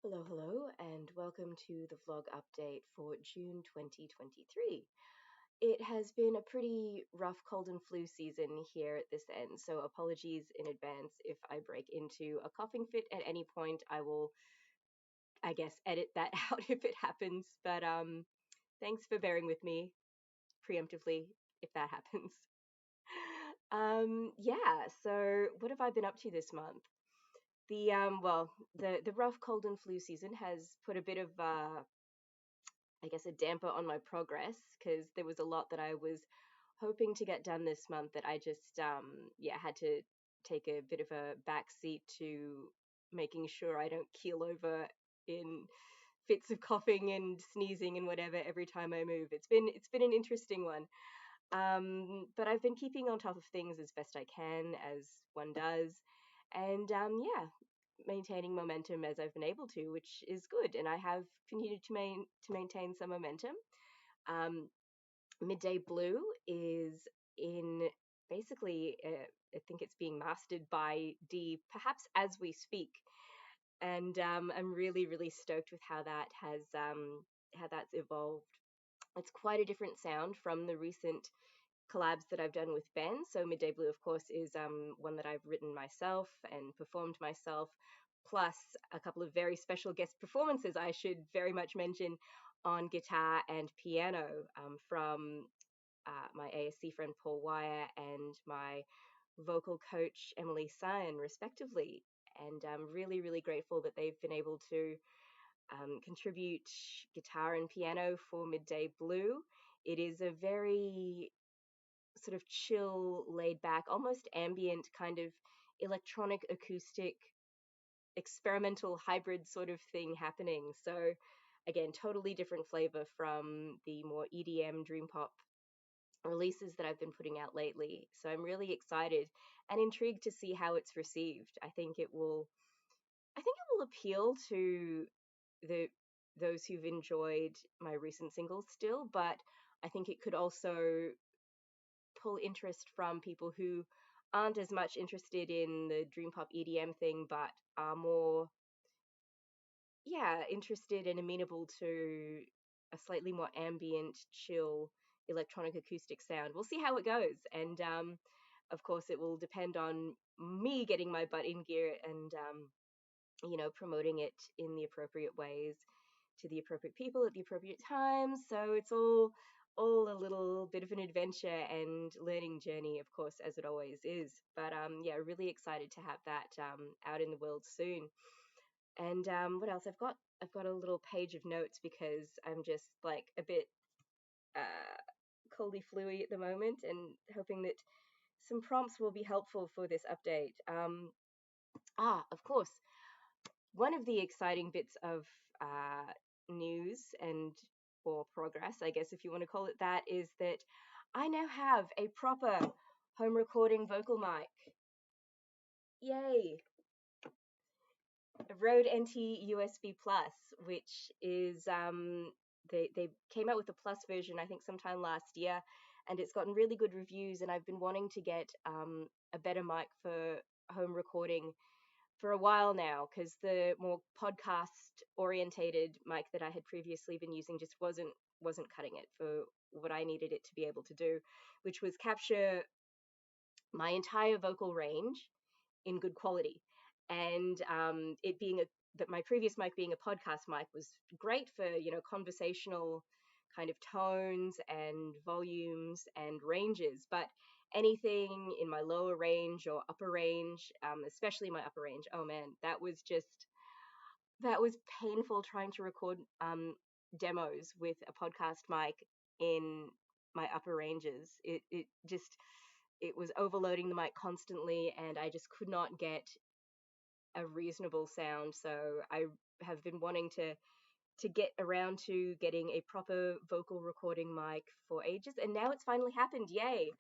Hello, hello, and welcome to the vlog update for June 2023. It has been a pretty rough cold and flu season here at this end, so apologies in advance if I break into a coughing fit at any point. I will, I guess, edit that out if it happens, but thanks for bearing with me preemptively if that happens. Yeah, so what have I been up to this month? The rough cold and flu season has put a bit of I guess, a damper on my progress because there was a lot that I was hoping to get done this month that I just, yeah, had to take a bit of a back seat to making sure I don't keel over in fits of coughing and sneezing and whatever every time I move. It's been an interesting one. But I've been keeping on top of things as best I can, as one does, and yeah, maintaining momentum as I've been able to, which is good. And I have continued to maintain some momentum. Um, Midday Blue is in basically, I think it's being mastered by Dee, perhaps as we speak. And I'm really, really stoked with how that's evolved. It's quite a different sound from the recent collabs that I've done with Ben. So Midday Blue, of course, is one that I've written myself and performed myself, plus a couple of very special guest performances I should very much mention on guitar and piano from my ASC friend Paul Wire and my vocal coach Emily Sion, respectively. And I'm really, really grateful that they've been able to contribute guitar and piano for Midday Blue. It is a very sort of chill, laid back, almost ambient kind of electronic acoustic experimental hybrid sort of thing happening. So again, totally different flavor from the more EDM dream pop releases that I've been putting out lately. So I'm really excited and intrigued to see how it's received. I think it will appeal to the those who've enjoyed my recent singles still, but I think it could also pull interest from people who aren't as much interested in the dream pop EDM thing, but are more, yeah, interested and amenable to a slightly more ambient, chill, electronic acoustic sound. We'll see how it goes. And of course, it will depend on me getting my butt in gear and, promoting it in the appropriate ways to the appropriate people at the appropriate times. So it's all a little bit of an adventure and learning journey, of course, as it always is. But yeah, really excited to have that out in the world soon. And what else? I've got a little page of notes because I'm just like a bit coldy fluey at the moment, and hoping that some prompts will be helpful for this update. Of course, one of the exciting bits of news and or progress, I guess if you want to call it that, is that I now have a proper home recording vocal mic. Yay! A Rode NT USB Plus, which is they came out with the Plus version I think sometime last year, and it's gotten really good reviews. And I've been wanting to get a better mic for home recording for a while now because the more podcast orientated mic that I had previously been using just wasn't cutting it for what I needed it to be able to do, which was capture my entire vocal range in good quality. And it being a that my previous mic being a podcast mic was great for conversational kind of tones and volumes and ranges, but anything in my lower range or upper range, especially my upper range, oh man, that was painful trying to record demos with a podcast mic in my upper ranges. It was overloading the mic constantly, and I just could not get a reasonable sound. So I have been wanting to get around to getting a proper vocal recording mic for ages, and now it's finally happened. Yay!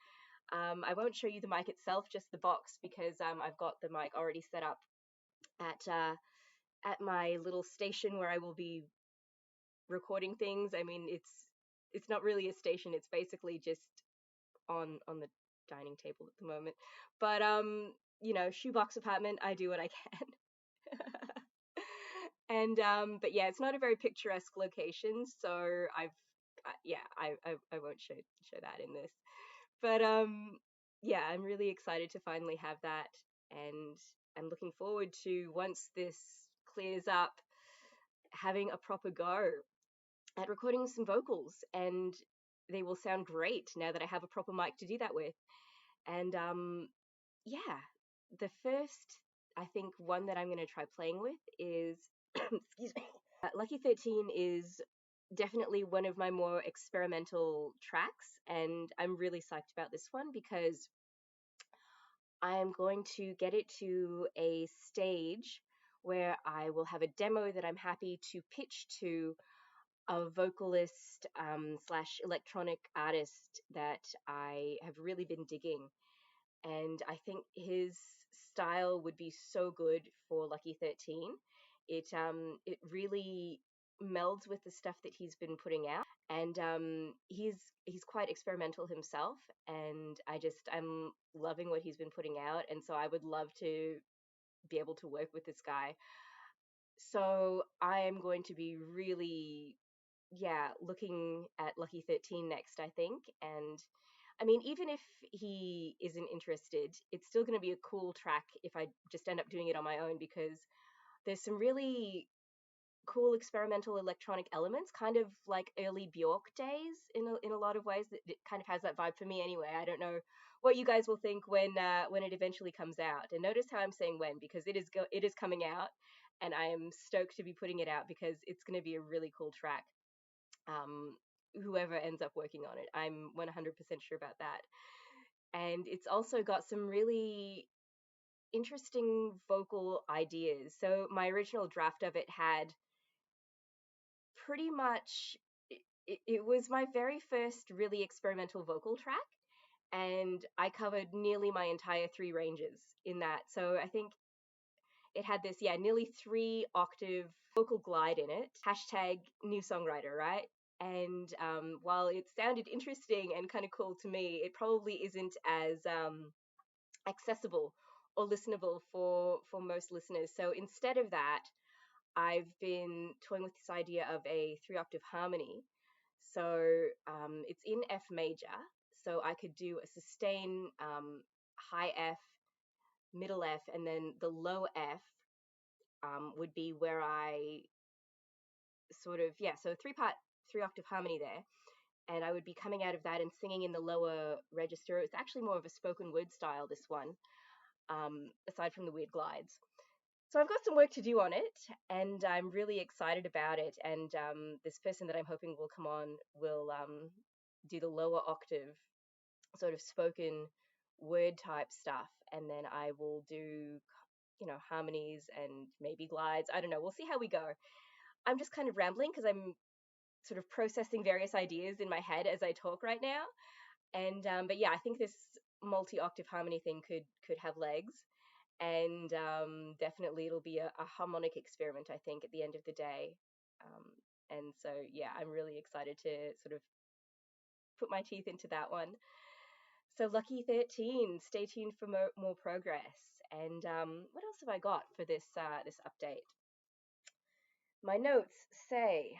I won't show you the mic itself, just the box, because I've got the mic already set up at my little station where I will be recording things. I mean, it's not really a station; it's basically just on the dining table at the moment. But shoebox apartment, I do what I can. And but yeah, it's not a very picturesque location, so yeah, I won't show that in this. But yeah, I'm really excited to finally have that, and I'm looking forward to, once this clears up, having a proper go at recording some vocals, and they will sound great now that I have a proper mic to do that with. And yeah, the first, I think, one that I'm going to try playing with is excuse me. Lucky 13 is definitely one of my more experimental tracks, and I'm really psyched about this one because I'm going to get it to a stage where I will have a demo that I'm happy to pitch to a vocalist slash electronic artist that I have really been digging. And I think his style would be so good for Lucky 13. It really melds with the stuff that he's been putting out, and he's quite experimental himself, and I'm loving what he's been putting out, and so I would love to be able to work with this guy. So I am going to be really, yeah, looking at Lucky 13 next, I think. And I mean, even if he isn't interested, it's still going to be a cool track if I just end up doing it on my own, because there's some really cool experimental electronic elements, kind of like early Bjork days in a lot of ways. That it kind of has that vibe for me anyway. I don't know what you guys will think when it eventually comes out. And notice how I'm saying when, because it is coming out, and I am stoked to be putting it out because it's going to be a really cool track. Um, Whoever ends up working on it, I'm 100% sure about that. And it's also got some really interesting vocal ideas. So my original draft of it had pretty much it was my very first really experimental vocal track, and I covered nearly my entire three ranges in that. So I think it had this, yeah, nearly 3 octave vocal glide in it. Hashtag new songwriter, right? And while it sounded interesting and kind of cool to me, it probably isn't as accessible or listenable for most listeners. So instead of that, I've been toying with this idea of a 3 octave harmony. So it's in F major. So I could do a sustain, high F, middle F, and then the low F would be where I sort of, yeah, so 3 octave harmony there. And I would be coming out of that and singing in the lower register. It's actually more of a spoken word style, this one, aside from the weird glides. So I've got some work to do on it, and I'm really excited about it. And this person that I'm hoping will come on will do the lower octave, sort of spoken word type stuff, and then I will do, harmonies and maybe glides. I don't know. We'll see how we go. I'm just kind of rambling because I'm sort of processing various ideas in my head as I talk right now. And but yeah, I think this multi-octave harmony thing could have legs, and definitely it'll be a harmonic experiment, I think, at the end of the day. Um, and so yeah, I'm really excited to sort of put my teeth into that one. So Lucky 13, stay tuned for more progress. And what else have I got for this update? My notes say,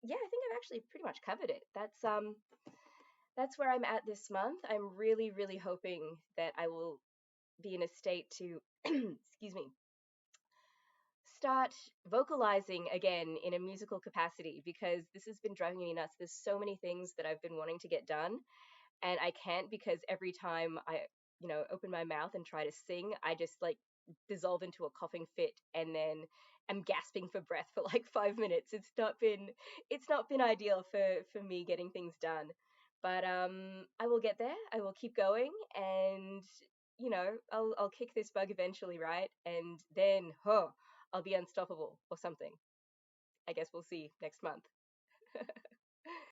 yeah, I think I've actually pretty much covered it. That's where I'm at this month. I'm really, really hoping that I will be in a state to, excuse me, start vocalizing again in a musical capacity, because this has been driving me nuts. There's so many things that I've been wanting to get done, and I can't, because every time I, open my mouth and try to sing, I just like dissolve into a coughing fit, and then I'm gasping for breath for like 5 minutes. It's not been ideal for me getting things done. But I will get there. I will keep going, and I'll kick this bug eventually, right? And then, I'll be unstoppable or something. I guess we'll see next month.